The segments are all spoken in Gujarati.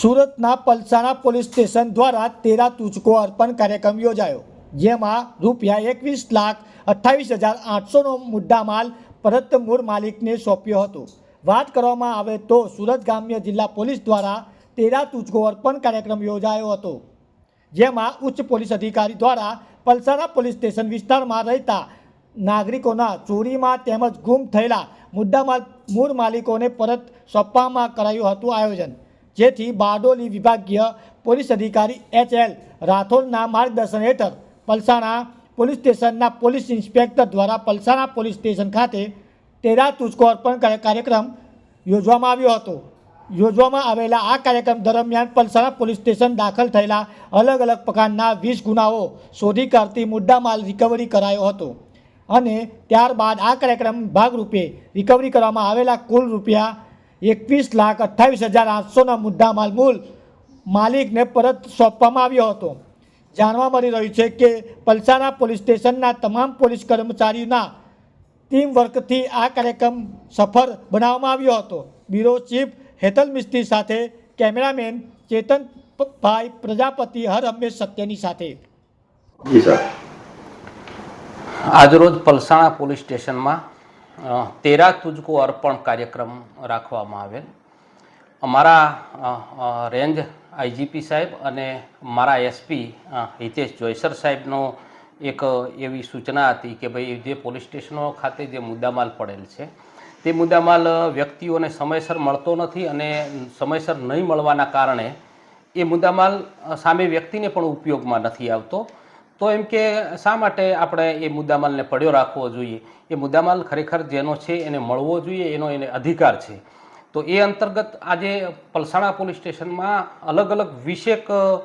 સુરતના પલસાણા પોલીસ સ્ટેશન દ્વારા 13 તુચકો અર્પણ કાર્યક્રમ યોજાયો, જેમાં ₹21,28,800નો મુદ્દામાલ પરત મૂળ માલિકને સોંપ્યો હતો। વાત કરવામાં આવે તો સુરત ગ્રામ્ય જિલ્લા પોલીસ દ્વારા 13 તુચકો અર્પણ કાર્યક્રમ યોજાયો હતો, જેમાં ઉચ્ચ પોલીસ અધિકારી દ્વારા પલસાણા પોલીસ સ્ટેશન વિસ્તારમાં રહેતા નાગરિકોના ચોરીમાં તેમજ ગુમ થયેલા મુદ્દામાલ મૂળ માલિકોને પરત સોંપવામાં કરાયું હતું આયોજન, જેથી બારડોલી વિભાગીય પોલીસ અધિકારી HL રાઠોડના માર્ગદર્શન હેઠળ પલસાણા પોલીસ સ્ટેશનના પોલીસ ઇન્સ્પેક્ટર દ્વારા પલસાણા પોલીસ સ્ટેશન ખાતે 13 તુચકો અર્પણ કાર્યક્રમ યોજવામાં આવ્યો હતો। યોજવામાં આવેલા આ કાર્યક્રમ દરમિયાન પલસાણા પોલીસ સ્ટેશન દાખલ થયેલા અલગ અલગ પ્રકારના 20 ગુનાઓ શોધી કાઢતી મુદ્દામાલ રિકવરી કરાયો હતો અને ત્યારબાદ આ કાર્યક્રમ ભાગરૂપે રિકવરી કરવામાં આવેલા કુલ ₹21,28,800નો મુદ્દામાલ મૂળ માલિકને પરત સોંપવામાં આવ્યો હતો। જાણવા મળી રહ્યું છે કે પલસાણા પોલીસ સ્ટેશનના તમામ પોલીસ કર્મચારીઓના ટીમ વર્કથી આ કાર્યક્રમ સફળ બનાવવામાં આવ્યો હતો। બ્યુરો ચીફ હેતલ મિસ્ત્રી સાથે કેમેરામેન ચેતનભાઈ પ્રજાપતિ હર હંમેશ સત્યની સાથે। આજરોજ પલસાણા પોલીસ સ્ટેશનમાં 13 તુચકો અર્પણ કાર્યક્રમ રાખવામાં આવેલ। અમારા રેન્જ IGP સાહેબ અને મારા SP હિતેશ જોયસર સાહેબનો એક એવી સૂચના હતી કે ભાઈ જે પોલીસ સ્ટેશનો ખાતે જે મુદ્દામાલ પડેલ છે તે મુદ્દામાલ વ્યક્તિઓને સમયસર મળતો નથી અને સમયસર નહીં મળવાના કારણે એ મુદ્દામાલ સામે વ્યક્તિને પણ ઉપયોગમાં નથી આવતો। તો એમ કે શા માટે આપણે એ મુદ્દામાલને પડ્યો રાખવો જોઈએ? એ મુદ્દામાલ ખરેખર જેનો છે એને મળવો જોઈએ, એનો એને અધિકાર છે। તો એ અંતર્ગત આજે પલસાણા પોલીસ સ્ટેશનમાં અલગ અલગ 20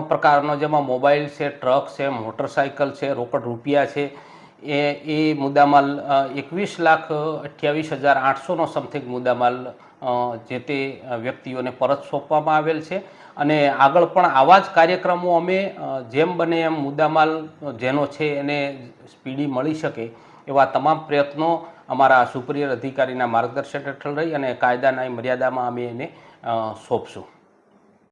પ્રકારનો, જેમાં મોબાઈલ છે, ટ્રક છે, મોટરસાઇકલ છે, રોકડ રૂપિયા છે, એ મુદ્દામાલ 21,28,800નો સમથિંગ મુદ્દામાલ જે તે વ્યક્તિઓને પરત સોંપવામાં આવેલ છે અને આગળ પણ આવા જ કાર્યક્રમો અમે જેમ બને એમ મુદ્દામાલ જેનો છે એને સ્પીડી મળી શકે એવા તમામ પ્રયત્નો અમારા સુપિરિયર અધિકારીના માર્ગદર્શન હેઠળ રહી અને કાયદાના મર્યાદામાં અમે એને સોંપશું।